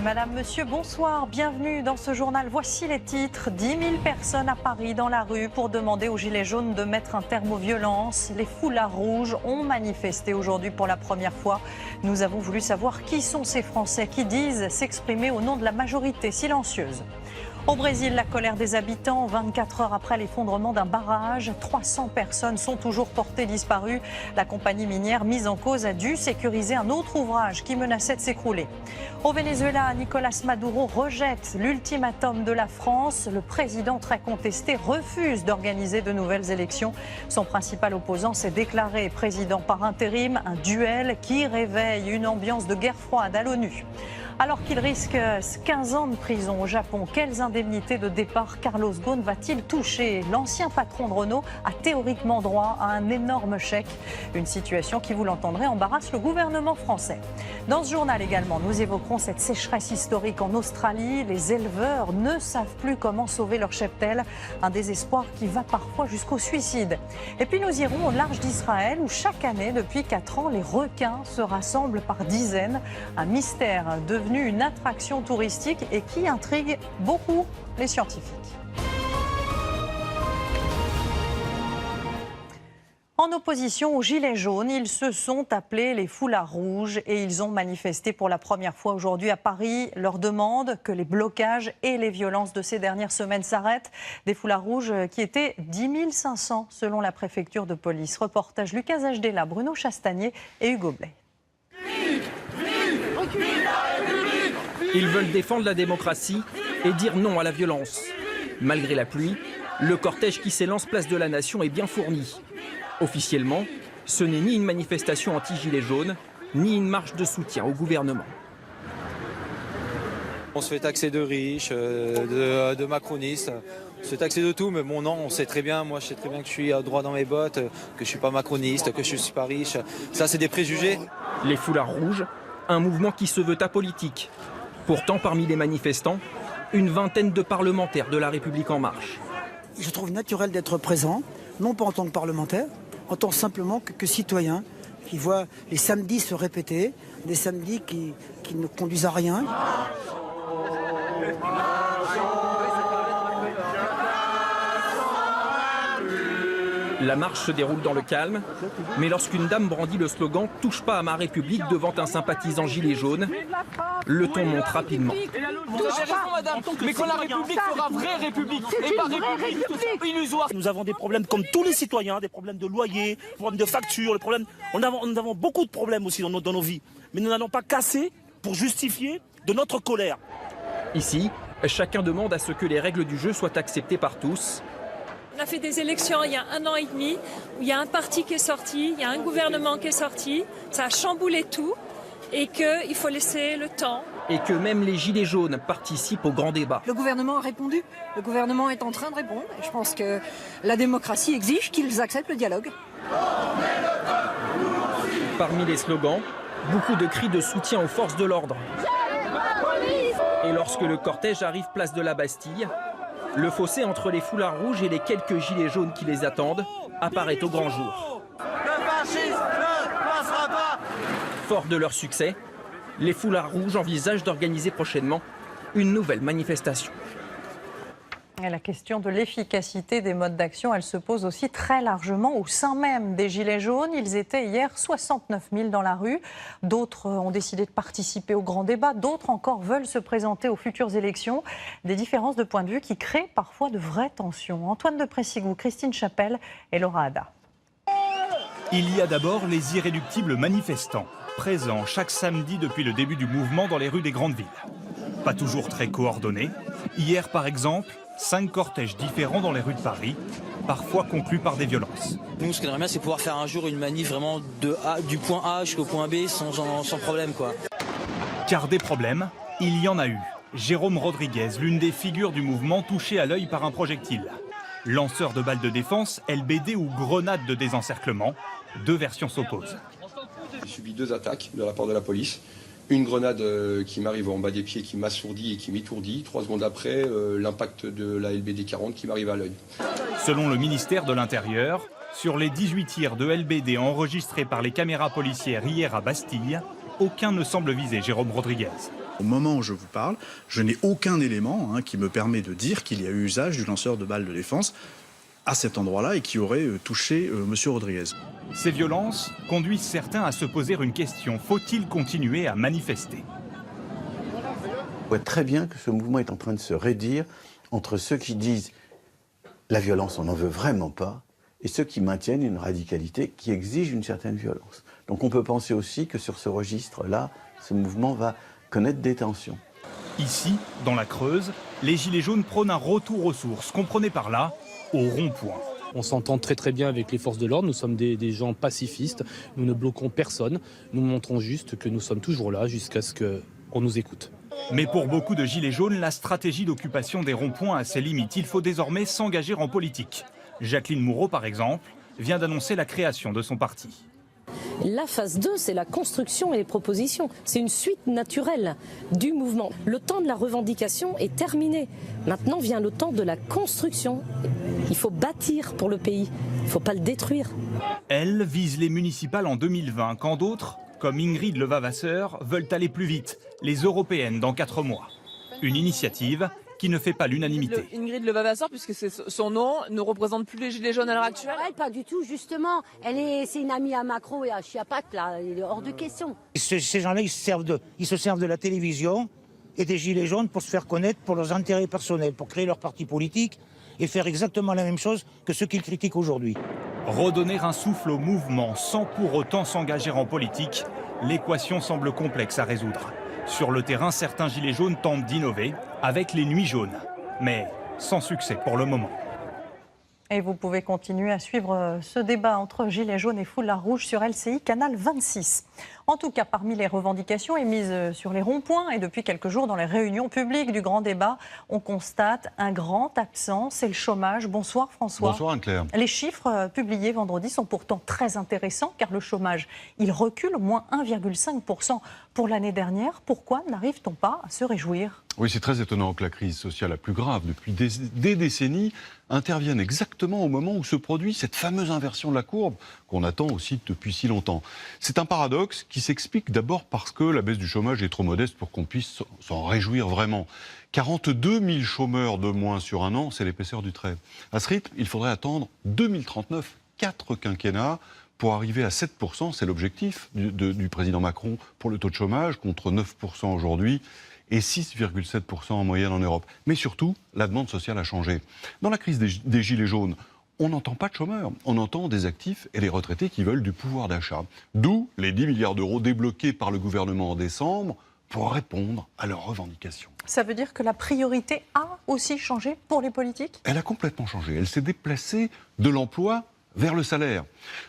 Madame, Monsieur, bonsoir, bienvenue dans ce journal. Voici les titres. 10 000 personnes à Paris dans la rue pour demander aux Gilets jaunes de mettre un terme aux violences. Les foulards rouges ont manifesté aujourd'hui pour la première fois. Nous avons voulu savoir qui sont ces Français qui disent s'exprimer au nom de la majorité silencieuse. Au Brésil, la colère des habitants, 24 heures après l'effondrement d'un barrage. 300 personnes sont toujours portées disparues. La compagnie minière mise en cause a dû sécuriser un autre ouvrage qui menaçait de s'écrouler. Au Venezuela, Nicolás Maduro rejette l'ultimatum de la France. Le président très contesté refuse d'organiser de nouvelles élections. Son principal opposant s'est déclaré président par intérim, un duel qui réveille une ambiance de guerre froide à l'ONU. Alors qu'il risque 15 ans de prison au Japon, quelles indemnités de départ Carlos Ghosn va-t-il toucher? L'ancien patron de Renault a théoriquement droit à un énorme chèque. Une situation qui, vous l'entendrez, embarrasse le gouvernement français. Dans ce journal également, nous évoquerons cette sécheresse historique en Australie. Les éleveurs ne savent plus comment sauver leur cheptel. Un désespoir qui va parfois jusqu'au suicide. Et puis nous irons au large d'Israël où chaque année, depuis 4 ans, les requins se rassemblent par dizaines. Un mystère devenu une attraction touristique et qui intrigue beaucoup les scientifiques. En opposition aux Gilets jaunes, ils se sont appelés les foulards rouges et ils ont manifesté pour la première fois aujourd'hui à Paris. Leur demande que les blocages et les violences de ces dernières semaines s'arrêtent. Des foulards rouges qui étaient 10 500 selon la préfecture de police. Reportage Lucas Ajdela, Bruno Chastanier et Hugo Blay. Ils veulent défendre la démocratie et dire non à la violence. Malgré la pluie, le cortège qui s'élance place de la Nation est bien fourni. Officiellement, ce n'est ni une manifestation anti-gilets jaunes, ni une marche de soutien au gouvernement. On se fait taxer de riches, de macronistes, on se fait taxer de tout, mais bon non, on sait très bien, moi je sais très bien que je suis droit dans mes bottes, que je ne suis pas macroniste, que je ne suis pas riche. Ça c'est des préjugés. Les foulards rouges, un mouvement qui se veut apolitique. Pourtant, parmi les manifestants, une vingtaine de parlementaires de La République En Marche. Je trouve naturel d'être présent, non pas en tant que parlementaire, en tant simplement que citoyen qui voit les samedis se répéter, des samedis qui ne conduisent à rien. La marche se déroule dans le calme, mais lorsqu'une dame brandit le slogan « Touche pas à ma République » devant un sympathisant gilet jaune, le ton monte rapidement. Mais quand la République sera vraie République et pas République illusoire. Nous avons des problèmes comme tous les citoyens, des problèmes de loyer, des problèmes de facture, nous avons beaucoup de problèmes aussi dans nos vies. Mais nous n'allons pas casser pour justifier de notre colère. Ici, chacun demande à ce que les règles du jeu soient acceptées par tous. On a fait des élections il y a 1 an et demi, où il y a un parti qui est sorti, il y a un gouvernement qui est sorti, ça a chamboulé tout et qu'il faut laisser le temps. Et que même les gilets jaunes participent au grand débat. Le gouvernement a répondu, le gouvernement est en train de répondre. Et je pense que la démocratie exige qu'ils acceptent le dialogue. Parmi les slogans, beaucoup de cris de soutien aux forces de l'ordre. Et lorsque le cortège arrive place de la Bastille, le fossé entre les foulards rouges et les quelques gilets jaunes qui les attendent apparaît au grand jour. Le fascisme ne passera pas. Forts de leur succès, les foulards rouges envisagent d'organiser prochainement une nouvelle manifestation. Et la question de l'efficacité des modes d'action, elle se pose aussi très largement au sein même des Gilets jaunes. Ils étaient hier 69 000 dans la rue. D'autres ont décidé de participer au grand débat. D'autres encore veulent se présenter aux futures élections. Des différences de point de vue qui créent parfois de vraies tensions. Antoine de Pressigou, Christine Chapelle et Laura Ada. Il y a d'abord les irréductibles manifestants, présents chaque samedi depuis le début du mouvement dans les rues des grandes villes. Pas toujours très coordonnés. Hier par exemple, 5 cortèges différents dans les rues de Paris, parfois conclus par des violences. Nous, ce qu'on aimerait bien, c'est pouvoir faire un jour une manif vraiment du point A jusqu'au point B sans problème, quoi. Car des problèmes, il y en a eu. Jérôme Rodriguez, l'une des figures du mouvement touchée à l'œil par un projectile. Lanceur de balles de défense, LBD ou grenade de désencerclement, 2 versions s'opposent. J'ai subi 2 attaques de la part de la police. Une grenade qui m'arrive en bas des pieds, qui m'assourdit et qui m'étourdit. 3 secondes après, l'impact de la LBD 40 qui m'arrive à l'œil. Selon le ministère de l'Intérieur, sur les 18 tirs de LBD enregistrés par les caméras policières hier à Bastille, aucun ne semble viser Jérôme Rodriguez. Au moment où je vous parle, je n'ai aucun élément qui me permet de dire qu'il y a eu usage du lanceur de balles de défense à cet endroit-là et qui aurait touché M. Rodriguez. Ces violences conduisent certains à se poser une question. Faut-il continuer à manifester ? On voit très bien que ce mouvement est en train de se raidir entre ceux qui disent la violence, on n'en veut vraiment pas, et ceux qui maintiennent une radicalité qui exige une certaine violence. Donc on peut penser aussi que sur ce registre-là, ce mouvement va connaître des tensions. Ici, dans la Creuse, les Gilets jaunes prônent un retour aux sources. Comprenez par là, au rond-point. On s'entend très bien avec les forces de l'ordre, nous sommes des gens pacifistes, nous ne bloquons personne, nous montrons juste que nous sommes toujours là jusqu'à ce qu'on nous écoute. Mais pour beaucoup de Gilets jaunes, la stratégie d'occupation des ronds-points a ses limites. Il faut désormais s'engager en politique. Jacqueline Moureau, par exemple, vient d'annoncer la création de son parti. La phase 2, c'est la construction et les propositions. C'est une suite naturelle du mouvement. Le temps de la revendication est terminé. Maintenant vient le temps de la construction. Il faut bâtir pour le pays. Il ne faut pas le détruire. Elle vise les municipales en 2020, quand d'autres, comme Ingrid Levavasseur, veulent aller plus vite. Les européennes dans 4 mois. Une initiative qui ne fait pas l'unanimité. Ingrid Levavasseur, puisque c'est son nom, ne représente plus les Gilets jaunes à l'heure actuelle? Pas du tout, justement. C'est une amie à Macron et à Chiapac, là. Il est hors de question. Ces gens-là, ils se servent de la télévision et des Gilets jaunes pour se faire connaître pour leurs intérêts personnels, pour créer leur parti politique et faire exactement la même chose que ceux qu'ils critiquent aujourd'hui. Redonner un souffle au mouvement sans pour autant s'engager en politique, l'équation semble complexe à résoudre. Sur le terrain, certains Gilets jaunes tentent d'innover avec les nuits jaunes, mais sans succès pour le moment. Et vous pouvez continuer à suivre ce débat entre Gilets jaunes et Foulards rouges sur LCI, canal 26. En tout cas, parmi les revendications émises sur les ronds-points et depuis quelques jours dans les réunions publiques du grand débat, on constate un grand absent, c'est le chômage. Bonsoir François. Bonsoir Anne-Claire. Les chiffres publiés vendredi sont pourtant très intéressants car le chômage, il recule, moins 1,5% pour l'année dernière. Pourquoi n'arrive-t-on pas à se réjouir ? Oui, c'est très étonnant que la crise sociale la plus grave depuis des décennies intervienne exactement au moment où se produit cette fameuse inversion de la courbe qu'on attend aussi depuis si longtemps. C'est un paradoxe qui s'explique d'abord parce que la baisse du chômage est trop modeste pour qu'on puisse s'en réjouir vraiment. 42 000 chômeurs de moins sur un an, c'est l'épaisseur du trait. À ce rythme, il faudrait attendre 2039, 4 quinquennats, pour arriver à 7%, c'est l'objectif du président Macron pour le taux de chômage, contre 9% aujourd'hui, et 6,7% en moyenne en Europe. Mais surtout, la demande sociale a changé. Dans la crise des Gilets jaunes, on n'entend pas de chômeurs, on entend des actifs et des retraités qui veulent du pouvoir d'achat. D'où les 10 milliards d'euros débloqués par le gouvernement en décembre pour répondre à leurs revendications. Ça veut dire que la priorité a aussi changé pour les politiques ? Elle a complètement changé. Elle s'est déplacée de l'emploi vers le salaire,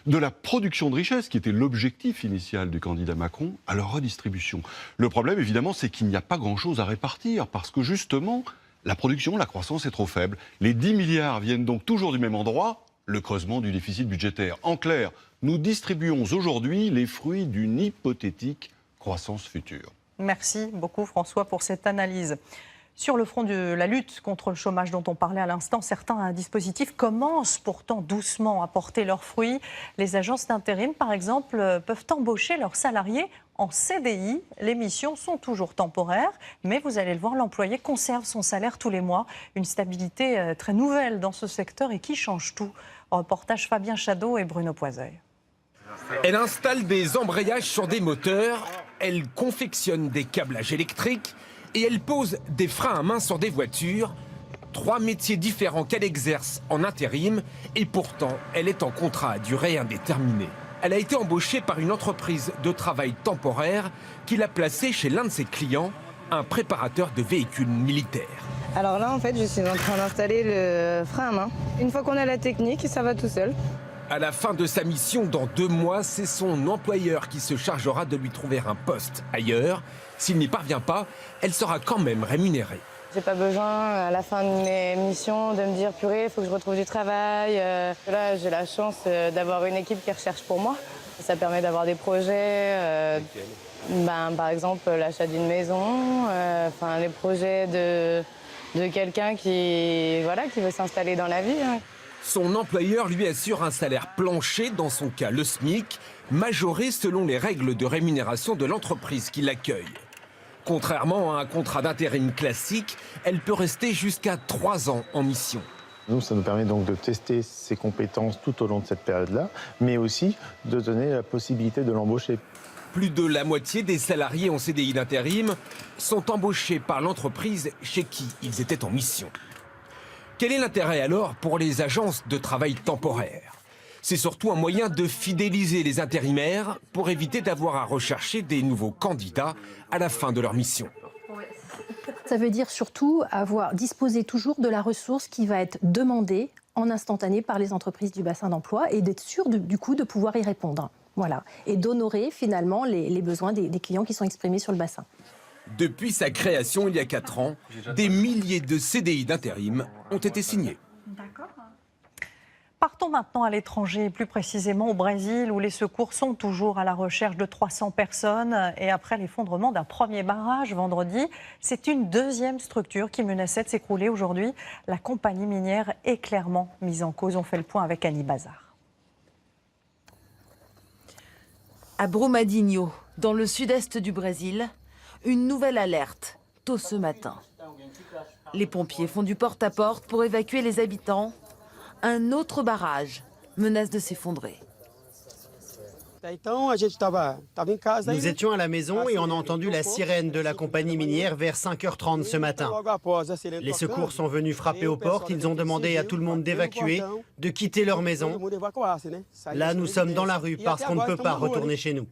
de la production de richesse, qui était l'objectif initial du candidat Macron, à leur redistribution. Le problème, évidemment, c'est qu'il n'y a pas grand-chose à répartir, parce que justement, la production, la croissance est trop faible. Les 10 milliards viennent donc toujours du même endroit, le creusement du déficit budgétaire. En clair, nous distribuons aujourd'hui les fruits d'une hypothétique croissance future. Merci beaucoup François pour cette analyse. Sur le front de la lutte contre le chômage dont on parlait à l'instant, certains dispositifs commencent pourtant doucement à porter leurs fruits. Les agences d'intérim, par exemple, peuvent embaucher leurs salariés en CDI. Les missions sont toujours temporaires, mais vous allez le voir, l'employé conserve son salaire tous les mois. Une stabilité très nouvelle dans ce secteur et qui change tout. Reportage Fabien Chadeau et Bruno Poiseuil. Elle installe des embrayages sur des moteurs, elle confectionne des câblages électriques et elle pose des freins à main sur des voitures. 3 métiers différents qu'elle exerce en intérim et pourtant elle est en contrat à durée indéterminée. Elle a été embauchée par une entreprise de travail temporaire qui l'a placée chez l'un de ses clients, un préparateur de véhicules militaires. Alors là en fait je suis en train d'installer le frein à main. Une fois qu'on a la technique, ça va tout seul. À la fin de sa mission, dans 2 mois, c'est son employeur qui se chargera de lui trouver un poste ailleurs. S'il n'y parvient pas, elle sera quand même rémunérée. J'ai pas besoin, à la fin de mes missions, de me dire purée, il faut que je retrouve du travail. Là, j'ai la chance d'avoir une équipe qui recherche pour moi. Ça permet d'avoir des projets, par exemple l'achat d'une maison, les projets de quelqu'un qui veut s'installer dans la vie. Son employeur lui assure un salaire plancher, dans son cas le SMIC, majoré selon les règles de rémunération de l'entreprise qui l'accueille. Contrairement à un contrat d'intérim classique, elle peut rester jusqu'à 3 ans en mission. Nous, ça nous permet donc de tester ses compétences tout au long de cette période-là, mais aussi de donner la possibilité de l'embaucher. Plus de la moitié des salariés en CDI d'intérim sont embauchés par l'entreprise chez qui ils étaient en mission. Quel est l'intérêt alors pour les agences de travail temporaire? C'est surtout un moyen de fidéliser les intérimaires pour éviter d'avoir à rechercher des nouveaux candidats à la fin de leur mission. Ça veut dire surtout disposer toujours de la ressource qui va être demandée en instantané par les entreprises du bassin d'emploi et d'être sûr du coup de pouvoir y répondre. Voilà. Et d'honorer finalement les besoins des clients qui sont exprimés sur le bassin. Depuis sa création il y a 4 ans, des milliers de CDI d'intérim ont été signés. Partons maintenant à l'étranger, plus précisément au Brésil, où les secours sont toujours à la recherche de 300 personnes. Et après l'effondrement d'un premier barrage vendredi, c'est une deuxième structure qui menaçait de s'écrouler aujourd'hui. La compagnie minière est clairement mise en cause. On fait le point avec Annie Bazar. À Brumadinho, dans le sud-est du Brésil, une nouvelle alerte, tôt ce matin. Les pompiers font du porte-à-porte pour évacuer les habitants. Un autre barrage menace de s'effondrer. Nous étions à la maison et on a entendu la sirène de la compagnie minière vers 5h30 ce matin. Les secours sont venus frapper aux portes, ils ont demandé à tout le monde d'évacuer, de quitter leur maison. Là, nous sommes dans la rue parce qu'on ne peut pas retourner chez nous.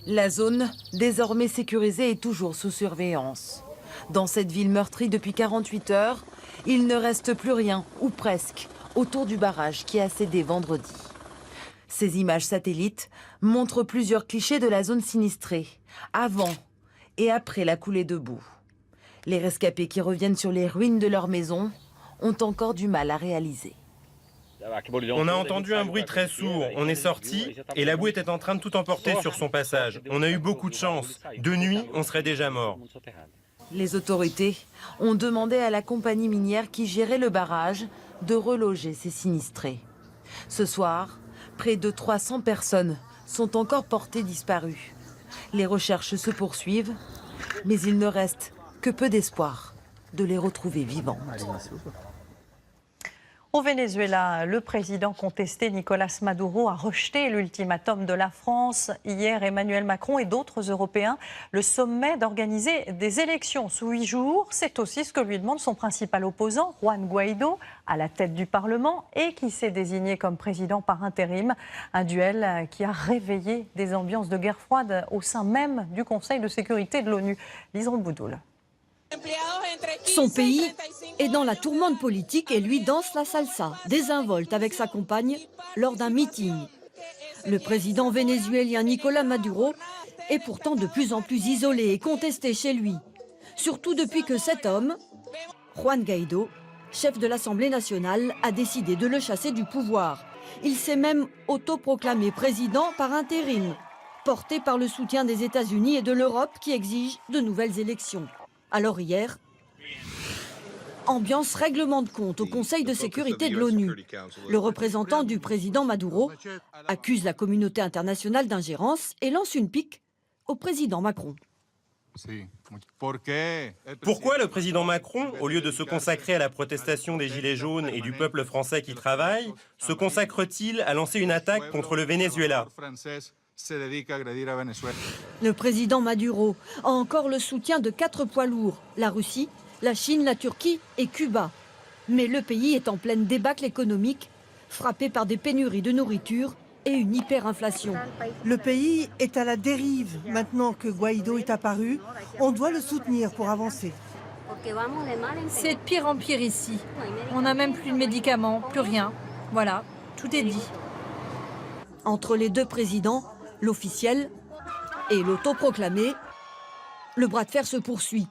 La zone, désormais sécurisée, est toujours sous surveillance. Dans cette ville meurtrie depuis 48 heures, il ne reste plus rien, ou presque, autour du barrage qui a cédé vendredi. Ces images satellites montrent plusieurs clichés de la zone sinistrée, avant et après la coulée de boue. Les rescapés qui reviennent sur les ruines de leur maison ont encore du mal à réaliser. On a entendu un bruit très sourd, on est sorti et la boue était en train de tout emporter sur son passage. On a eu beaucoup de chance. De nuit, on serait déjà mort. Les autorités ont demandé à la compagnie minière qui gérait le barrage de reloger ces sinistrés. Ce soir, près de 300 personnes sont encore portées disparues. Les recherches se poursuivent, mais il ne reste que peu d'espoir de les retrouver vivantes. Au Venezuela, le président contesté Nicolás Maduro a rejeté l'ultimatum de la France. Hier, Emmanuel Macron et d'autres Européens le sommaient d'organiser des élections sous 8 jours. C'est aussi ce que lui demande son principal opposant, Juan Guaidó, à la tête du Parlement et qui s'est désigné comme président par intérim. Un duel qui a réveillé des ambiances de guerre froide au sein même du Conseil de sécurité de l'ONU. Liseron Boudoul. Son pays est dans la tourmente politique et lui danse la salsa, désinvolte avec sa compagne lors d'un meeting. Le président vénézuélien Nicolás Maduro est pourtant de plus en plus isolé et contesté chez lui. Surtout depuis que cet homme, Juan Guaidó, chef de l'Assemblée nationale, a décidé de le chasser du pouvoir. Il s'est même autoproclamé président par intérim, porté par le soutien des États-Unis et de l'Europe qui exigent de nouvelles élections. Alors hier, ambiance règlement de compte au Conseil de sécurité de l'ONU. Le représentant du président Maduro accuse la communauté internationale d'ingérence et lance une pique au président Macron. Pourquoi le président Macron, au lieu de se consacrer à la protestation des Gilets jaunes et du peuple français qui travaille, se consacre-t-il à lancer une attaque contre le Venezuela ? Le président Maduro a encore le soutien de 4 poids lourds, la Russie, la Chine, la Turquie et Cuba. Mais le pays est en pleine débâcle économique, frappé par des pénuries de nourriture et une hyperinflation. Le pays est à la dérive. Maintenant que Guaidó est apparu, on doit le soutenir pour avancer. C'est de pire en pire ici. On n'a même plus de médicaments, plus rien. Voilà, tout est dit. Entre les deux présidents, l'officiel et l'autoproclamé, le bras de fer se poursuit.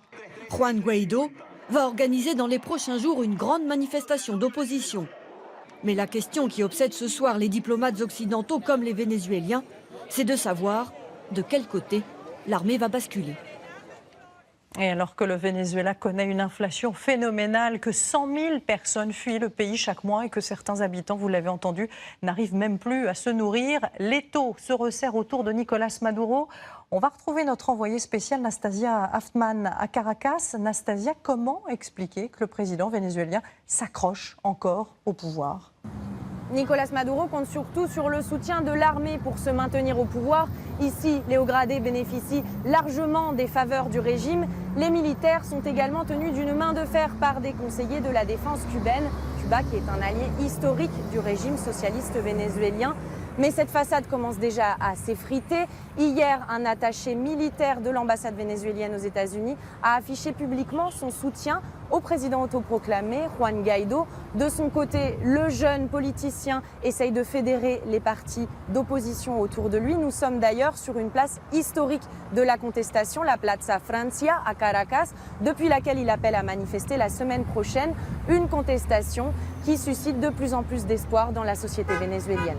Juan Guaidó va organiser dans les prochains jours une grande manifestation d'opposition. Mais la question qui obsède ce soir les diplomates occidentaux comme les Vénézuéliens, c'est de savoir de quel côté l'armée va basculer. Et alors que le Venezuela connaît une inflation phénoménale, que 100 000 personnes fuient le pays chaque mois et que certains habitants, vous l'avez entendu, n'arrivent même plus à se nourrir, l'étau se resserre autour de Nicolás Maduro. On va retrouver notre envoyée spéciale Nastasia Haftman à Caracas. Nastasia, comment expliquer que le président vénézuélien s'accroche encore au pouvoir ? Nicolás Maduro compte surtout sur le soutien de l'armée pour se maintenir au pouvoir. Ici, Léo Gradé bénéficie largement des faveurs du régime. Les militaires sont également tenus d'une main de fer par des conseillers de la défense cubaine. Cuba qui est un allié historique du régime socialiste vénézuélien. Mais cette façade commence déjà à s'effriter. Hier, un attaché militaire de l'ambassade vénézuélienne aux États-Unis a affiché publiquement son soutien au président autoproclamé, Juan Guaidó. De son côté, le jeune politicien essaye de fédérer les partis d'opposition autour de lui. Nous sommes d'ailleurs sur une place historique de la contestation, la Plaza Francia à Caracas, depuis laquelle il appelle à manifester la semaine prochaine. Une contestation qui suscite de plus en plus d'espoir dans la société vénézuélienne.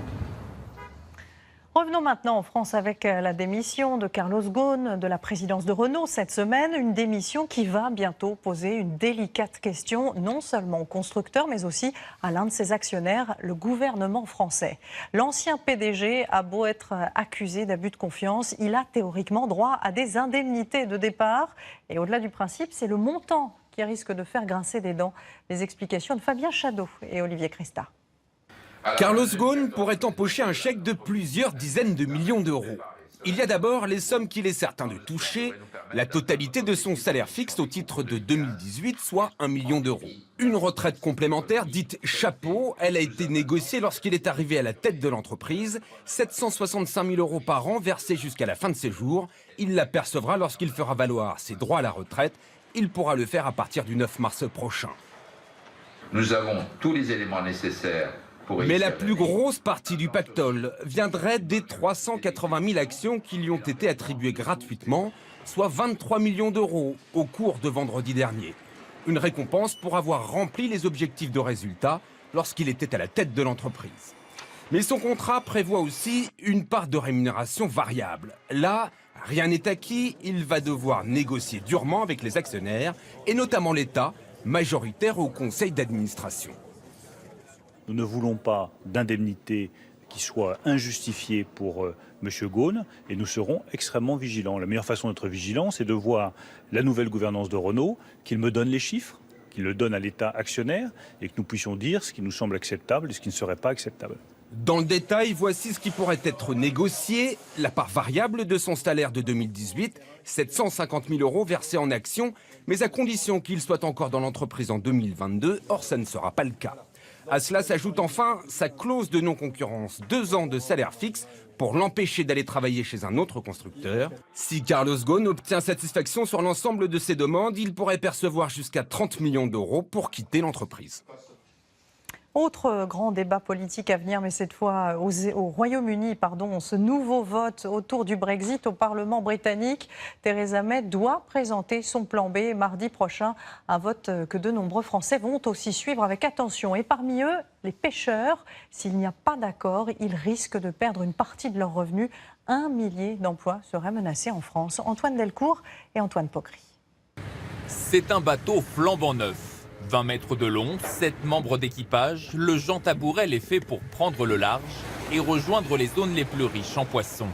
Revenons maintenant en France avec la démission de Carlos Ghosn de la présidence de Renault cette semaine. Une démission qui va bientôt poser une délicate question, non seulement au constructeur, mais aussi à l'un de ses actionnaires, le gouvernement français. L'ancien PDG a beau être accusé d'abus de confiance, il a théoriquement droit à des indemnités de départ. Et au-delà du principe, c'est le montant qui risque de faire grincer des dents. Les explications de Fabien Chadeau et Olivier Christa. Carlos Ghosn pourrait empocher un chèque de plusieurs dizaines de millions d'euros. Il y a d'abord les sommes qu'il est certain de toucher, la totalité de son salaire fixe au titre de 2018, soit 1 million d'euros. Une retraite complémentaire dite chapeau, elle a été négociée lorsqu'il est arrivé à la tête de l'entreprise. 765 000 euros par an versés jusqu'à la fin de ses jours. Il la percevra lorsqu'il fera valoir ses droits à la retraite. Il pourra le faire à partir du 9 mars prochain. Nous avons tous les éléments nécessaires. Mais la plus grosse partie du pactole viendrait des 380 000 actions qui lui ont été attribuées gratuitement, soit 23 millions d'euros au cours de vendredi dernier. Une récompense pour avoir rempli les objectifs de résultat lorsqu'il était à la tête de l'entreprise. Mais son contrat prévoit aussi une part de rémunération variable. Là, rien n'est acquis, il va devoir négocier durement avec les actionnaires, et notamment l'État, majoritaire au conseil d'administration. Nous ne voulons pas d'indemnité qui soit injustifiée pour M. Ghosn et nous serons extrêmement vigilants. La meilleure façon d'être vigilant, c'est de voir la nouvelle gouvernance de Renault, qu'il me donne les chiffres, qu'il le donne à l'État actionnaire et que nous puissions dire ce qui nous semble acceptable et ce qui ne serait pas acceptable. Dans le détail, voici ce qui pourrait être négocié. La part variable de son salaire de 2018, 750 000 euros versés en actions, mais à condition qu'il soit encore dans l'entreprise en 2022. Or, ça ne sera pas le cas. À cela s'ajoute enfin sa clause de non-concurrence, 2 ans de salaire fixe pour l'empêcher d'aller travailler chez un autre constructeur. Si Carlos Ghosn obtient satisfaction sur l'ensemble de ses demandes, il pourrait percevoir jusqu'à 30 millions d'euros pour quitter l'entreprise. Autre grand débat politique à venir, mais cette fois au Royaume-Uni, ce nouveau vote autour du Brexit au Parlement britannique. Theresa May doit présenter son plan B mardi prochain, un vote que de nombreux Français vont aussi suivre avec attention. Et parmi eux, les pêcheurs. S'il n'y a pas d'accord, ils risquent de perdre une partie de leurs revenus. 1 millier d'emplois seraient menacés en France. Antoine Delcourt et Antoine Pocry. C'est un bateau flambant neuf. 20 mètres de long, 7 membres d'équipage, le Jean Tabourel est fait pour prendre le large et rejoindre les zones les plus riches en poissons.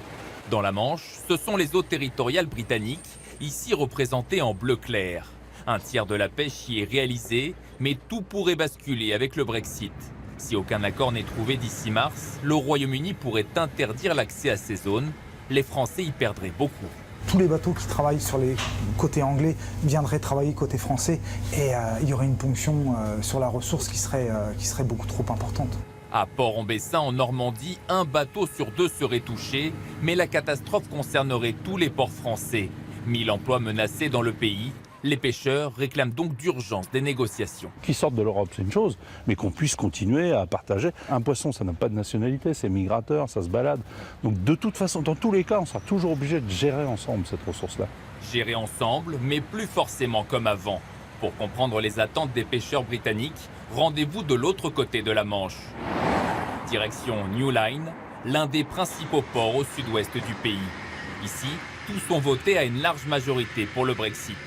Dans la Manche, ce sont les eaux territoriales britanniques, ici représentées en bleu clair. Un tiers de la pêche y est réalisé, mais tout pourrait basculer avec le Brexit. Si aucun accord n'est trouvé d'ici mars, le Royaume-Uni pourrait interdire l'accès à ces zones. Les Français y perdraient beaucoup. Tous les bateaux qui travaillent sur les côtés anglais viendraient travailler côté français et il y aurait une ponction sur la ressource qui serait beaucoup trop importante. À Port-en-Bessin, en Normandie, un bateau sur 2 serait touché, mais la catastrophe concernerait tous les ports français. 1000 emplois menacés dans le pays. Les pêcheurs réclament donc d'urgence des négociations. Qu'ils sortent de l'Europe, c'est une chose, mais qu'on puisse continuer à partager. Un poisson, ça n'a pas de nationalité, c'est migrateur, ça se balade. Donc de toute façon, dans tous les cas, on sera toujours obligé de gérer ensemble cette ressource-là. Gérer ensemble, mais plus forcément comme avant. Pour comprendre les attentes des pêcheurs britanniques, rendez-vous de l'autre côté de la Manche. Direction New Line, l'un des principaux ports au sud-ouest du pays. Ici, tous ont voté à une large majorité pour le Brexit.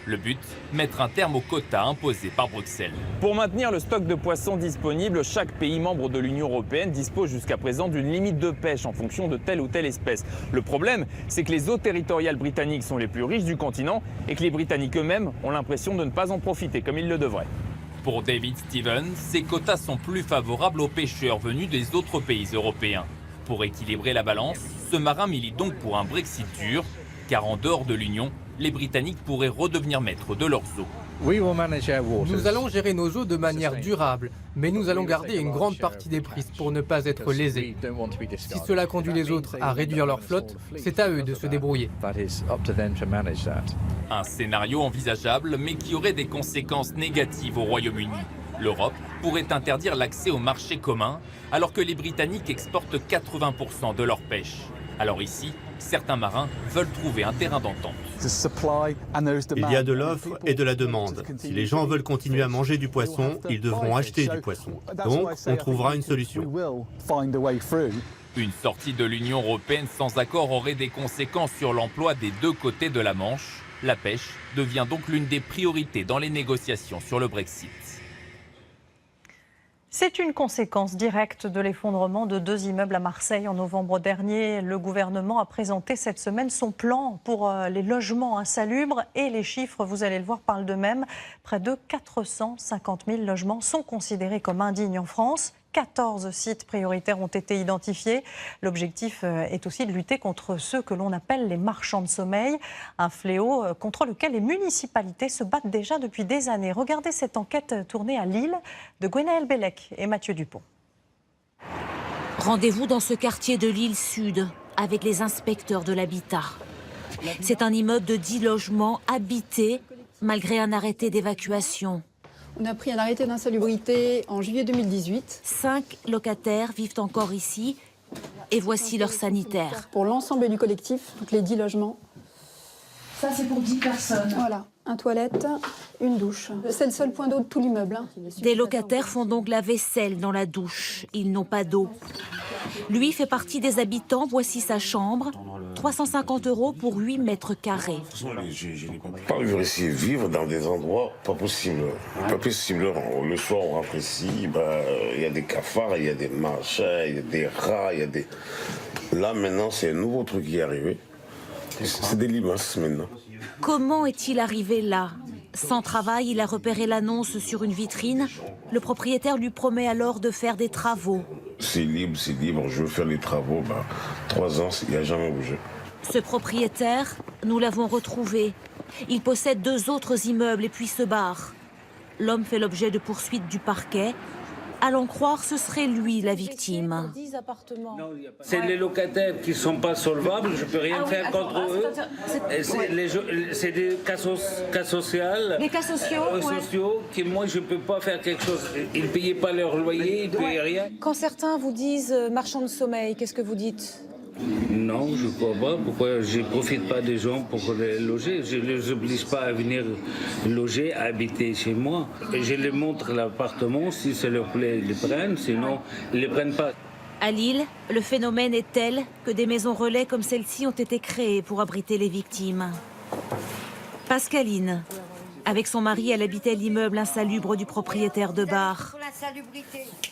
Le but, mettre un terme aux quotas imposés par Bruxelles. Pour maintenir le stock de poissons disponible, chaque pays membre de l'Union européenne dispose jusqu'à présent d'une limite de pêche en fonction de telle ou telle espèce. Le problème, c'est que les eaux territoriales britanniques sont les plus riches du continent et que les Britanniques eux-mêmes ont l'impression de ne pas en profiter comme ils le devraient. Pour David Stevens, ces quotas sont plus favorables aux pêcheurs venus des autres pays européens. Pour équilibrer la balance, ce marin milite donc pour un Brexit dur, car en dehors de l'Union, les Britanniques pourraient redevenir maîtres de leurs eaux. Nous allons gérer nos eaux de manière durable, mais nous allons garder une grande partie des prises pour ne pas être lésés. Si cela conduit les autres à réduire leur flotte, c'est à eux de se débrouiller. Un scénario envisageable, mais qui aurait des conséquences négatives au Royaume-Uni. L'Europe pourrait interdire l'accès au marché commun, alors que les Britanniques exportent 80% de leur pêche. Alors ici, certains marins veulent trouver un terrain d'entente. Il y a de l'offre et de la demande. Si les gens veulent continuer à manger du poisson, ils devront acheter du poisson. Donc, on trouvera une solution. Une sortie de l'Union européenne sans accord aurait des conséquences sur l'emploi des deux côtés de la Manche. La pêche devient donc l'une des priorités dans les négociations sur le Brexit. C'est une conséquence directe de l'effondrement de 2 immeubles à Marseille en novembre dernier. Le gouvernement a présenté cette semaine son plan pour les logements insalubres et les chiffres, vous allez le voir, parlent d'eux-mêmes. Près de 450 000 logements sont considérés comme indignes en France. 14 sites prioritaires ont été identifiés. L'objectif est aussi de lutter contre ceux que l'on appelle les marchands de sommeil, un fléau contre lequel les municipalités se battent déjà depuis des années. Regardez cette enquête tournée à Lille de Gwenaëlle Bellec et Mathieu Dupont. Rendez-vous dans ce quartier de Lille Sud avec les inspecteurs de l'habitat. C'est un immeuble de 10 logements habités malgré un arrêté d'évacuation. On a pris un arrêté d'insalubrité en juillet 2018. 5 locataires vivent encore ici et voici leur sanitaire. Pour l'ensemble du collectif, donc les 10 logements. Ça, c'est pour 10 personnes. Voilà, une toilette, une douche. C'est le seul point d'eau de tout l'immeuble. Des locataires font donc la vaisselle dans la douche. Ils n'ont pas d'eau. Lui fait partie des habitants. Voici sa chambre. 350 € pour 8 mètres carrés. Je ne peux pas rester vivre dans des endroits pas possibles. Pas possible. Le soir, on rentre ici, y a des cafards, il y a des machins, il y a des rats, il y a des... Là, maintenant, c'est un nouveau truc qui est arrivé. C'est des limaces, maintenant. Comment est-il arrivé là? Sans travail, il a repéré l'annonce sur une vitrine. Le propriétaire lui promet alors de faire des travaux. C'est libre, je veux faire les travaux. 3 ans, il n'a jamais bougé. Ce propriétaire, nous l'avons retrouvé. Il possède 2 autres immeubles et puis se barre. L'homme fait l'objet de poursuites du parquet. À l'en croire, ce serait lui la victime. C'est les locataires qui ne sont pas solvables, je ne peux rien faire contre eux. C'est des cas sociaux. Les cas sociaux, que moi je ne peux pas faire quelque chose. Ils ne payaient pas leur loyer, ils ne payaient rien. Quand certains vous disent marchand de sommeil, qu'est-ce que vous dites? Non, je ne crois pas. Pourquoi je ne profite pas des gens pour les loger? Je ne les oblige pas à venir loger, à habiter chez moi. Et je les montre l'appartement, si ça leur plaît, ils les prennent, sinon ils ne les prennent pas. À Lille, le phénomène est tel que des maisons relais comme celle-ci ont été créées pour abriter les victimes. Pascaline, avec son mari, elle habitait l'immeuble insalubre du propriétaire de bar.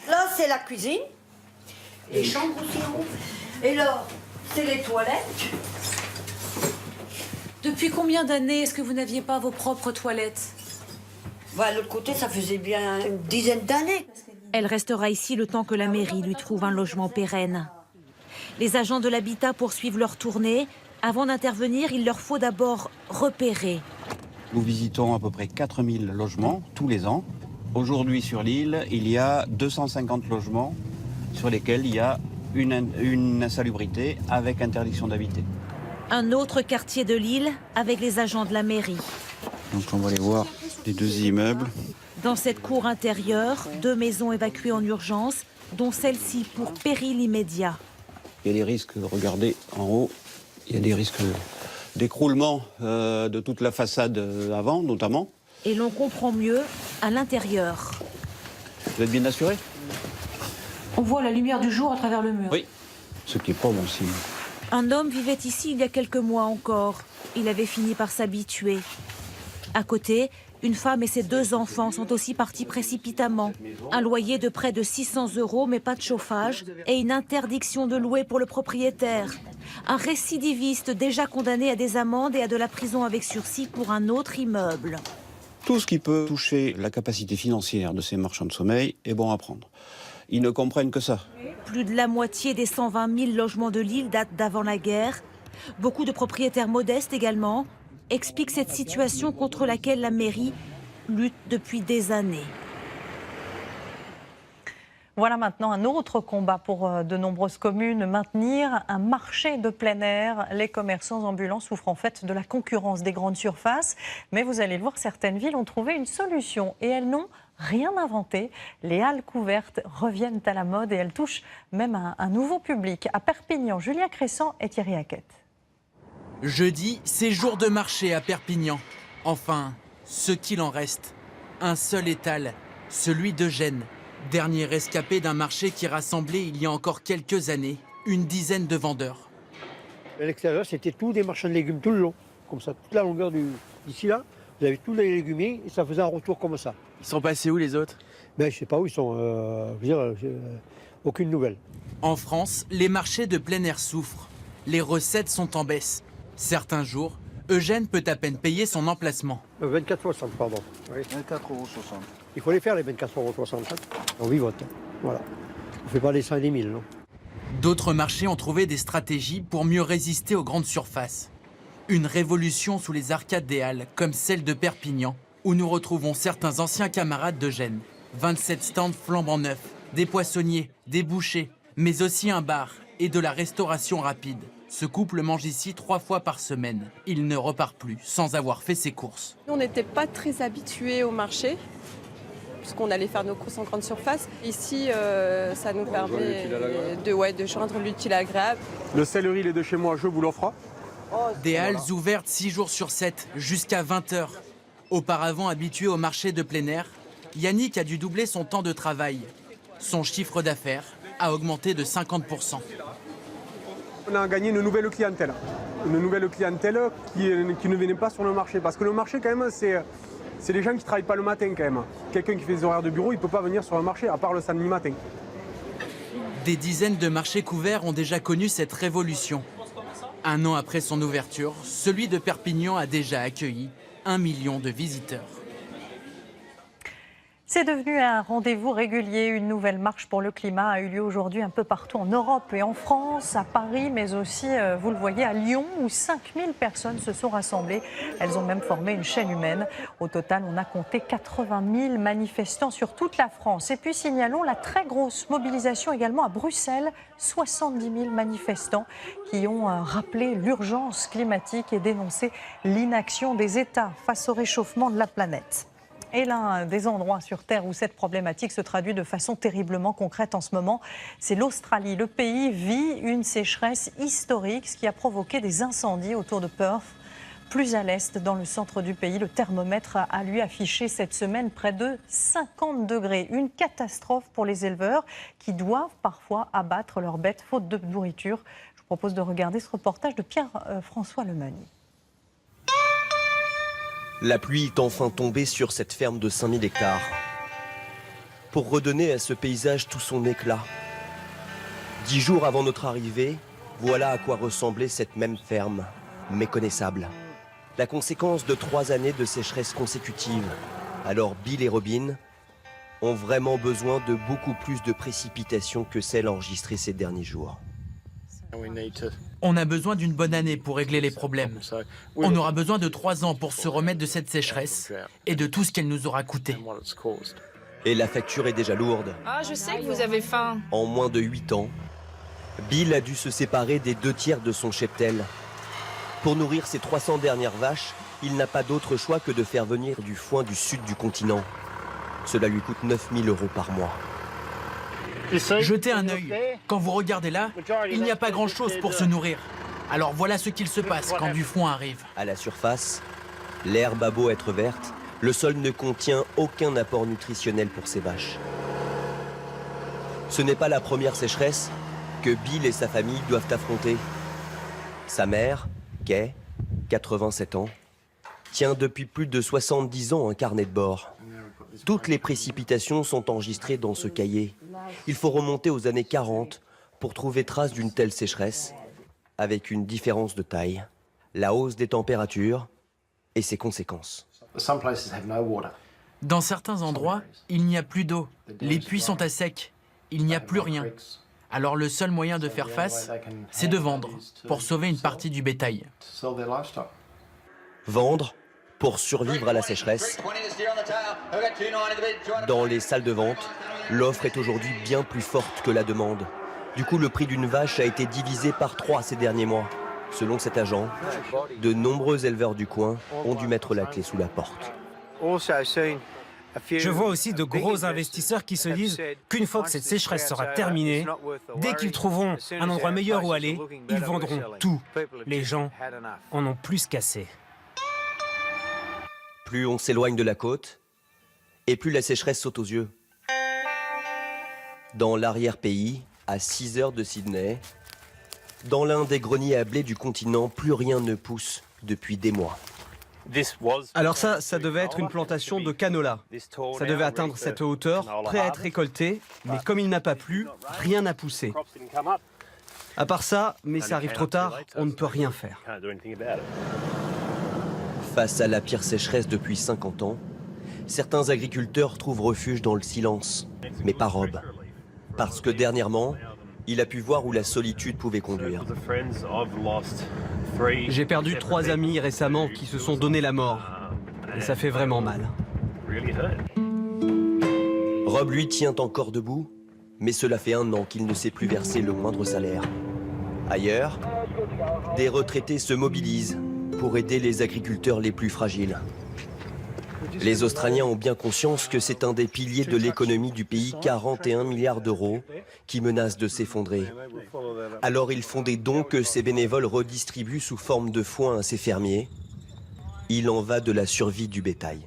Là, c'est la cuisine, les chambres aussi. Et là, c'est les toilettes. Depuis combien d'années est-ce que vous n'aviez pas vos propres toilettes? À l'autre côté, ça faisait bien une dizaine d'années. Elle restera ici le temps que la mairie lui trouve un logement pérenne. Les agents de l'habitat poursuivent leur tournée. Avant d'intervenir, il leur faut d'abord repérer. Nous visitons à peu près 4000 logements tous les ans. Aujourd'hui, sur l'île, il y a 250 logements sur lesquels il y a une insalubrité avec interdiction d'habiter. Un autre quartier de Lille avec les agents de la mairie. Donc on va aller voir les 2 immeubles. Dans cette cour intérieure, 2 maisons évacuées en urgence, dont celle-ci pour péril immédiat. Il y a des risques, regardez en haut, il y a des risques d'écroulement de toute la façade avant notamment. Et l'on comprend mieux à l'intérieur. Vous êtes bien assuré? On voit la lumière du jour à travers le mur. Oui, ce qui n'est pas bon signe. Un homme vivait ici il y a quelques mois encore. Il avait fini par s'habituer. À côté, une femme et ses 2 enfants sont aussi partis précipitamment. Un loyer de près de 600 €, mais pas de chauffage, et une interdiction de louer pour le propriétaire. Un récidiviste déjà condamné à des amendes et à de la prison avec sursis pour un autre immeuble. Tout ce qui peut toucher la capacité financière de ces marchands de sommeil est bon à prendre. Ils ne comprennent que ça. Plus de la moitié des 120 000 logements de l'île datent d'avant la guerre. Beaucoup de propriétaires modestes également expliquent cette situation contre laquelle la mairie lutte depuis des années. Voilà maintenant un autre combat pour de nombreuses communes, maintenir un marché de plein air. Les commerçants ambulants souffrent en fait de la concurrence des grandes surfaces. Mais vous allez le voir, certaines villes ont trouvé une solution et elles n'ont rien inventé. Les halles couvertes reviennent à la mode et elles touchent même un nouveau public. À Perpignan, Julien Crescent et Thierry Hackett. Jeudi, c'est jour de marché à Perpignan. Enfin, ce qu'il en reste. Un seul étal, celui d'Eugène. Dernier rescapé d'un marché qui rassemblait il y a encore quelques années une dizaine de vendeurs. À l'extérieur, c'était tous des marchands de légumes tout le long, comme ça, toute la longueur d'ici là. Vous avez tous les légumiers et ça faisait un retour comme ça. Ils sont passés où les autres? Ben, je sais pas où ils sont, aucune nouvelle. En France, les marchés de plein air souffrent. Les recettes sont en baisse. Certains jours, Eugène peut à peine payer son emplacement. 24,60 pardon. Oui. 24,60 €. Il faut les faire les 24,60 €. On vivote, voilà. On ne fait pas les 100 et les 1000, non. D'autres marchés ont trouvé des stratégies pour mieux résister aux grandes surfaces. Une révolution sous les arcades des halles, comme celle de Perpignan, où nous retrouvons certains anciens camarades d'Eugène. 27 stands flambant neufs, des poissonniers, des bouchers, mais aussi un bar et de la restauration rapide. Ce couple mange ici 3 fois par semaine. Il ne repart plus sans avoir fait ses courses. On n'était pas très habitués au marché, puisqu'on allait faire nos courses en grande surface. Ici, ça nous permet de joindre l'utile à l'agréable. Le céleri, il est de chez moi, je vous l'offre. Des halles ouvertes 6 jours sur 7, jusqu'à 20 h. Auparavant habitué au marché de plein air, Yannick a dû doubler son temps de travail. Son chiffre d'affaires a augmenté de 50%. On a gagné une nouvelle clientèle. Une nouvelle clientèle qui ne venait pas sur le marché. Parce que le marché, quand même, c'est les gens qui ne travaillent pas le matin, quand même. Quelqu'un qui fait des horaires de bureau, il ne peut pas venir sur le marché, à part le samedi matin. Des dizaines de marchés couverts ont déjà connu cette révolution. 1 an après son ouverture, celui de Perpignan a déjà accueilli 1 million de visiteurs. C'est devenu un rendez-vous régulier. Une nouvelle marche pour le climat a eu lieu aujourd'hui un peu partout en Europe et en France, à Paris, mais aussi, vous le voyez, à Lyon, où 5000 personnes se sont rassemblées. Elles ont même formé une chaîne humaine. Au total, on a compté 80 000 manifestants sur toute la France. Et puis, signalons la très grosse mobilisation également à Bruxelles. 70 000 manifestants qui ont rappelé l'urgence climatique et dénoncé l'inaction des États face au réchauffement de la planète. Et l'un des endroits sur Terre où cette problématique se traduit de façon terriblement concrète en ce moment, c'est l'Australie. Le pays vit une sécheresse historique, ce qui a provoqué des incendies autour de Perth. Plus à l'est, dans le centre du pays, le thermomètre a lui affiché cette semaine près de 50 degrés. Une catastrophe pour les éleveurs qui doivent parfois abattre leurs bêtes faute de nourriture. Je vous propose de regarder ce reportage de Pierre-François Lemeunier. La pluie est enfin tombée sur cette ferme de 5000 hectares. Pour redonner à ce paysage tout son éclat. 10 jours avant notre arrivée, voilà à quoi ressemblait cette même ferme, méconnaissable. La conséquence de 3 années de sécheresse consécutive. Alors Bill et Robin ont vraiment besoin de beaucoup plus de précipitations que celles enregistrées ces derniers jours. On a besoin d'une bonne année pour régler les problèmes. On aura besoin de 3 ans pour se remettre de cette sécheresse et de tout ce qu'elle nous aura coûté. Et la facture est déjà lourde. Ah, je sais que vous avez faim. En moins de 8 ans, Bill a dû se séparer des 2 tiers de son cheptel. Pour nourrir ses 300 dernières vaches, il n'a pas d'autre choix que de faire venir du foin du sud du continent. Cela lui coûte 9 000 € par mois. Jetez un œil. Quand vous regardez là, il n'y a pas grand-chose pour se nourrir. Alors voilà ce qu'il se passe quand du foin arrive. À la surface, l'herbe a beau être verte, le sol ne contient aucun apport nutritionnel pour ces vaches. Ce n'est pas la première sécheresse que Bill et sa famille doivent affronter. Sa mère, Kay, 87 ans, tient depuis plus de 70 ans un carnet de bord. Toutes les précipitations sont enregistrées dans ce cahier. Il faut remonter aux années 40 pour trouver trace d'une telle sécheresse, avec une différence de taille, la hausse des températures et ses conséquences. Dans certains endroits, il n'y a plus d'eau. Les puits sont à sec. Il n'y a plus rien. Alors le seul moyen de faire face, c'est de vendre pour sauver une partie du bétail. Vendre pour survivre à la sécheresse. Dans les salles de vente, l'offre est aujourd'hui bien plus forte que la demande. Du coup, le prix d'une vache a été divisé par 3 ces derniers mois. Selon cet agent, de nombreux éleveurs du coin ont dû mettre la clé sous la porte. Je vois aussi de gros investisseurs qui se disent qu'une fois que cette sécheresse sera terminée, dès qu'ils trouveront un endroit meilleur où aller, ils vendront tout. Les gens en ont plus qu'assez. Plus on s'éloigne de la côte, et plus la sécheresse saute aux yeux. Dans l'arrière-pays, à 6 heures de Sydney, dans l'un des greniers à blé du continent, plus rien ne pousse depuis des mois. Alors ça devait être une plantation de canola. Ça devait atteindre cette hauteur, prêt à être récolté, mais comme il n'a pas plu, rien n'a poussé. À part ça, mais ça arrive trop tard, on ne peut rien faire. Face à la pire sécheresse depuis 50 ans, certains agriculteurs trouvent refuge dans le silence, mais pas Rob. Parce que dernièrement, il a pu voir où la solitude pouvait conduire. J'ai perdu 3 amis récemment qui se sont donné la mort. Et ça fait vraiment mal. Rob, lui, tient encore debout, mais cela fait 1 an qu'il ne sait plus verser le moindre salaire. Ailleurs, des retraités se mobilisent pour aider les agriculteurs les plus fragiles. Les Australiens ont bien conscience que c'est un des piliers de l'économie du pays, 41 milliards d'euros, qui menace de s'effondrer. Alors ils font des dons que ces bénévoles redistribuent sous forme de foin à ces fermiers. Il en va de la survie du bétail.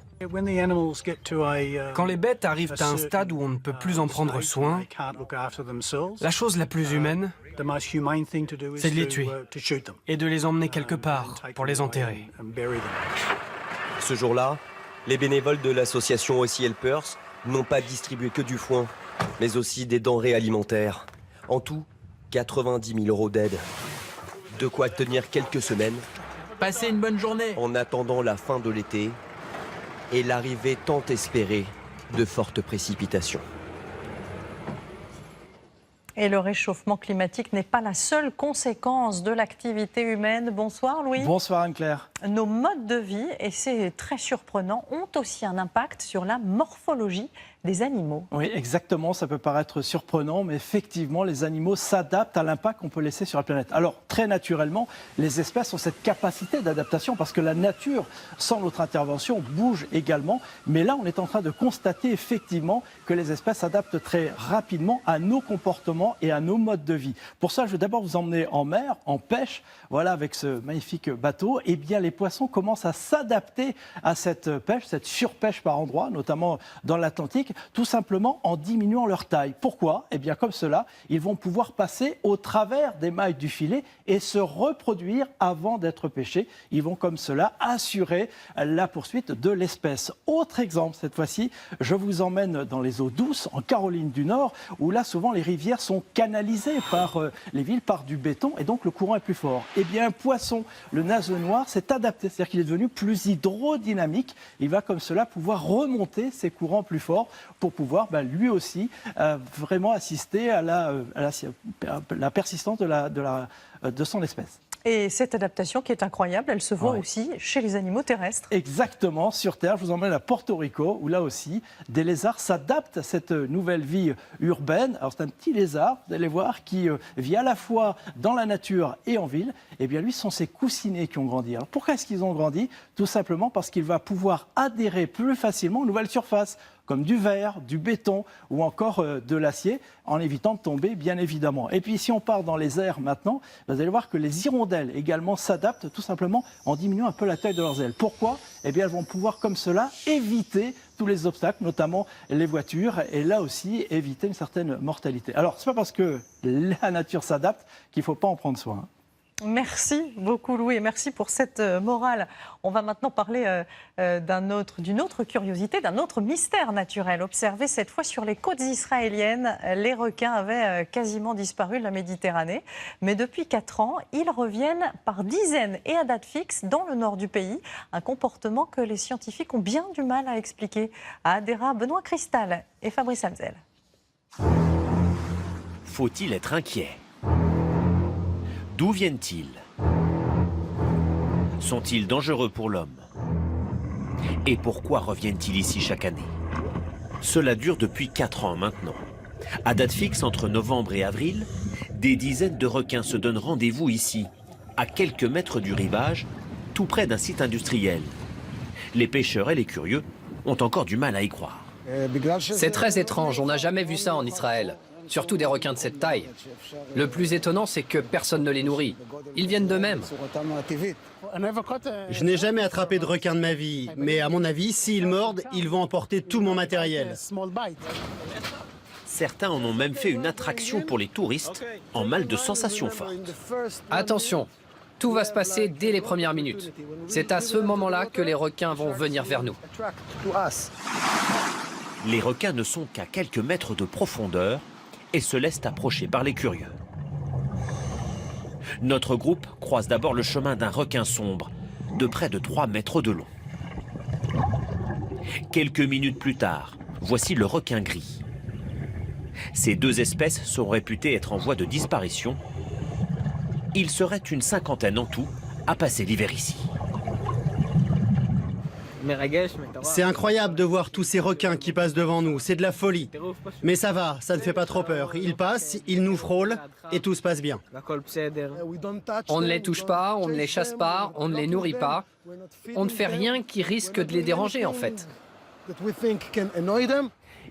Quand les bêtes arrivent à un stade où on ne peut plus en prendre soin, la chose la plus humaine, c'est de les tuer et de les emmener quelque part pour les enterrer. Ce jour-là, les bénévoles de l'association Aussie Helpers n'ont pas distribué que du foin, mais aussi des denrées alimentaires. En tout, 90 000 euros d'aide. De quoi tenir quelques semaines. Passez une bonne journée. En attendant la fin de l'été et l'arrivée tant espérée de fortes précipitations. Et le réchauffement climatique n'est pas la seule conséquence de l'activité humaine. Bonsoir Louis. Bonsoir Anne-Claire. Nos modes de vie, et c'est très surprenant, ont aussi un impact sur la morphologie des animaux. Oui, exactement, ça peut paraître surprenant, mais effectivement, les animaux s'adaptent à l'impact qu'on peut laisser sur la planète. Alors, très naturellement, les espèces ont cette capacité d'adaptation parce que la nature, sans notre intervention, bouge également. Mais là, on est en train de constater effectivement que les espèces s'adaptent très rapidement à nos comportements et à nos modes de vie. Pour ça, je vais d'abord vous emmener en mer, en pêche, voilà, avec ce magnifique bateau. Eh bien, les poissons commencent à s'adapter à cette pêche, cette surpêche par endroits, notamment dans l'Atlantique, tout simplement en diminuant leur taille. Pourquoi ? Eh bien, comme cela, ils vont pouvoir passer au travers des mailles du filet et se reproduire avant d'être pêchés. Ils vont comme cela assurer la poursuite de l'espèce. Autre exemple, cette fois-ci, je vous emmène dans les eaux douces, en Caroline du Nord, où là, souvent, les rivières sont canalisées par les villes, par du béton, et donc le courant est plus fort. Eh bien, un poisson, le naseau noir, s'est adapté, c'est-à-dire qu'il est devenu plus hydrodynamique. Il va comme cela pouvoir remonter ses courants plus forts pour pouvoir lui aussi vraiment assister à la persistance de son espèce. Et cette adaptation qui est incroyable, elle se voit aussi chez les animaux terrestres. Exactement, sur Terre, je vous emmène à Porto Rico, où là aussi, des lézards s'adaptent à cette nouvelle vie urbaine. Alors c'est un petit lézard, vous allez voir, qui vit à la fois dans la nature et en ville. Et bien lui, ce sont ses coussinets qui ont grandi. Alors pourquoi est-ce qu'ils ont grandi ? Tout simplement parce qu'il va pouvoir adhérer plus facilement aux nouvelles surfaces, comme du verre, du béton ou encore de l'acier, en évitant de tomber, bien évidemment. Et puis, si on part dans les airs maintenant, vous allez voir que les hirondelles également s'adaptent tout simplement en diminuant un peu la taille de leurs ailes. Pourquoi ? Eh bien, elles vont pouvoir, comme cela, éviter tous les obstacles, notamment les voitures, et là aussi, éviter une certaine mortalité. Alors, ce n'est pas parce que la nature s'adapte qu'il ne faut pas en prendre soin. Merci beaucoup Louis et merci pour cette morale. On va maintenant parler d'une autre curiosité, d'un autre mystère naturel observé cette fois sur les côtes israéliennes. Les requins avaient quasiment disparu de la Méditerranée, mais depuis 4 ans, ils reviennent par dizaines et à date fixe dans le nord du pays. Un comportement que les scientifiques ont bien du mal à expliquer. À Hadera, Benoît Cristal et Fabrice Hamzel. Faut-il être inquiet ? D'où viennent-ils? Sont-ils dangereux pour l'homme? Et pourquoi reviennent-ils ici chaque année? Cela dure depuis 4 ans maintenant. À date fixe, entre novembre et avril, des dizaines de requins se donnent rendez-vous ici, à quelques mètres du rivage, tout près d'un site industriel. Les pêcheurs et les curieux ont encore du mal à y croire. C'est très étrange, on n'a jamais vu ça en Israël. Surtout des requins de cette taille. Le plus étonnant, c'est que personne ne les nourrit. Ils viennent d'eux-mêmes. Je n'ai jamais attrapé de requin de ma vie, mais à mon avis, s'ils mordent, ils vont emporter tout mon matériel. Certains en ont même fait une attraction pour les touristes, en mal de sensations fortes. Attention, tout va se passer dès les premières minutes. C'est à ce moment-là que les requins vont venir vers nous. Les requins ne sont qu'à quelques mètres de profondeur et se laissent approcher par les curieux. Notre groupe croise d'abord le chemin d'un requin sombre, de près de 3 mètres de long. Quelques minutes plus tard, voici le requin gris. Ces 2 espèces sont réputées être en voie de disparition. Il serait une 50aine en tout à passer l'hiver ici. C'est incroyable de voir tous ces requins qui passent devant nous, c'est de la folie. Mais ça va, ça ne fait pas trop peur. Ils passent, ils nous frôlent et tout se passe bien. On ne les touche pas, on ne les chasse pas, on ne les nourrit pas. On ne fait rien qui risque de les déranger en fait.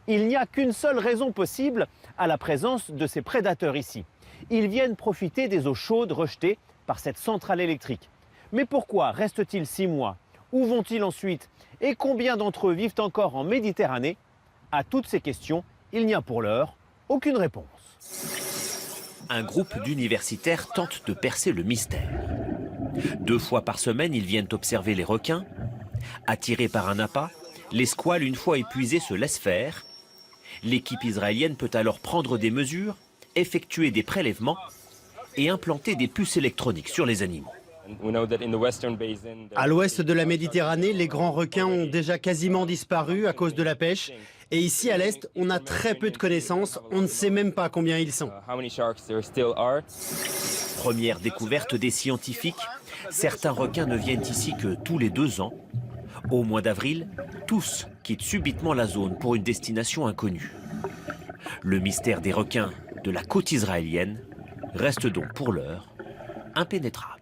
Il n'y a qu'une seule raison possible à la présence de ces prédateurs ici. Ils viennent profiter des eaux chaudes rejetées par cette centrale électrique. Mais pourquoi restent-ils 6 mois? Où vont-ils ensuite? Et combien d'entre eux vivent encore en Méditerranée? À toutes ces questions, il n'y a pour l'heure aucune réponse. Un groupe d'universitaires tente de percer le mystère. 2 fois par semaine, ils viennent observer les requins. Attirés par un appât, les squales, une fois épuisés, se laissent faire. L'équipe israélienne peut alors prendre des mesures, effectuer des prélèvements et implanter des puces électroniques sur les animaux. À l'ouest de la Méditerranée, les grands requins ont déjà quasiment disparu à cause de la pêche. Et ici, à l'est, on a très peu de connaissances. On ne sait même pas combien ils sont. Première découverte des scientifiques, certains requins ne viennent ici que tous les 2 ans. Au mois d'avril, tous quittent subitement la zone pour une destination inconnue. Le mystère des requins de la côte israélienne reste donc pour l'heure impénétrable.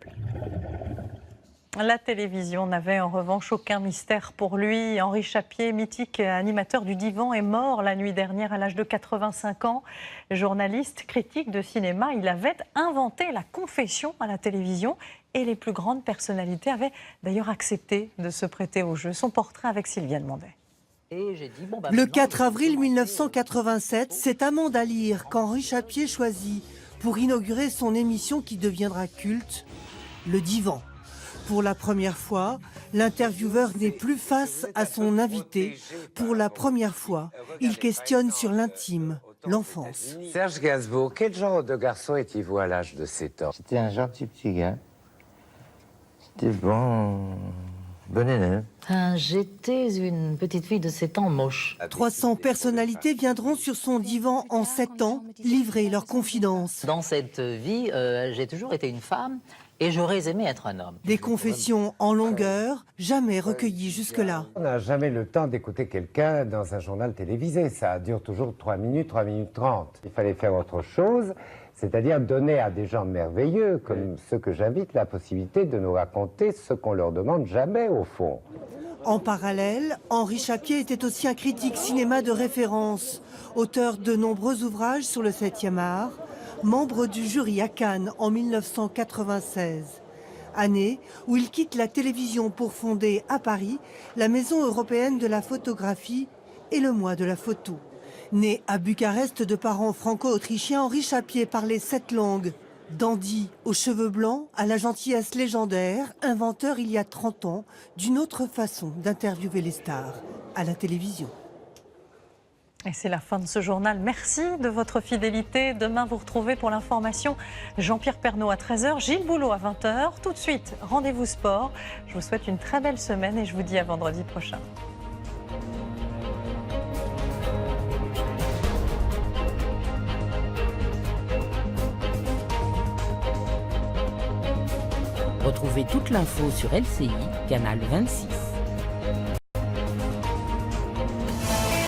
La télévision n'avait en revanche aucun mystère pour lui. Henri Chapier, mythique animateur du Divan, est mort la nuit dernière à l'âge de 85 ans. Journaliste, critique de cinéma, il avait inventé la confession à la télévision et les plus grandes personnalités avaient d'ailleurs accepté de se prêter au jeu. Son portrait avec Sylviane Mandet. Le 4 avril 1987, c'est Amanda Lear qu'Henri Chapier choisit pour inaugurer son émission qui deviendra culte, Le Divan. Pour la première fois, l'intervieweur n'est plus face à son invité. Pour la première fois, il questionne sur l'intime, l'enfance. Serge Gainsbourg, quel genre de garçon étiez-vous à l'âge de 7 ans? C'était un gentil petit gars. C'était bon élève. J'étais une petite fille de 7 ans moche. 300 personnalités viendront sur son divan en 7 ans livrer leurs confidences. Dans cette vie, j'ai toujours été une femme. Et j'aurais aimé être un homme. Des confessions en longueur, jamais recueillies jusque-là. On n'a jamais le temps d'écouter quelqu'un dans un journal télévisé. Ça dure toujours 3 minutes, 3 minutes 30. Il fallait faire autre chose, c'est-à-dire donner à des gens merveilleux, comme ceux que j'invite, la possibilité de nous raconter ce qu'on leur demande jamais, au fond. En parallèle, Henri Chapier était aussi un critique cinéma de référence, auteur de nombreux ouvrages sur le 7e art, membre du jury à Cannes en 1996, année où il quitte la télévision pour fonder à Paris la Maison européenne de la photographie et le Mois de la photo. Né à Bucarest de parents franco-autrichiens, Henri Chapier parlait 7 langues, Dandy, aux cheveux blancs, à la gentillesse légendaire, inventeur il y a 30 ans d'une autre façon d'interviewer les stars à la télévision. Et c'est la fin de ce journal. Merci de votre fidélité. Demain, vous retrouvez pour l'information Jean-Pierre Pernaut à 13h, Gilles Boulot à 20h. Tout de suite, rendez-vous sport. Je vous souhaite une très belle semaine et je vous dis à vendredi prochain. Retrouvez toute l'info sur LCI, canal 26.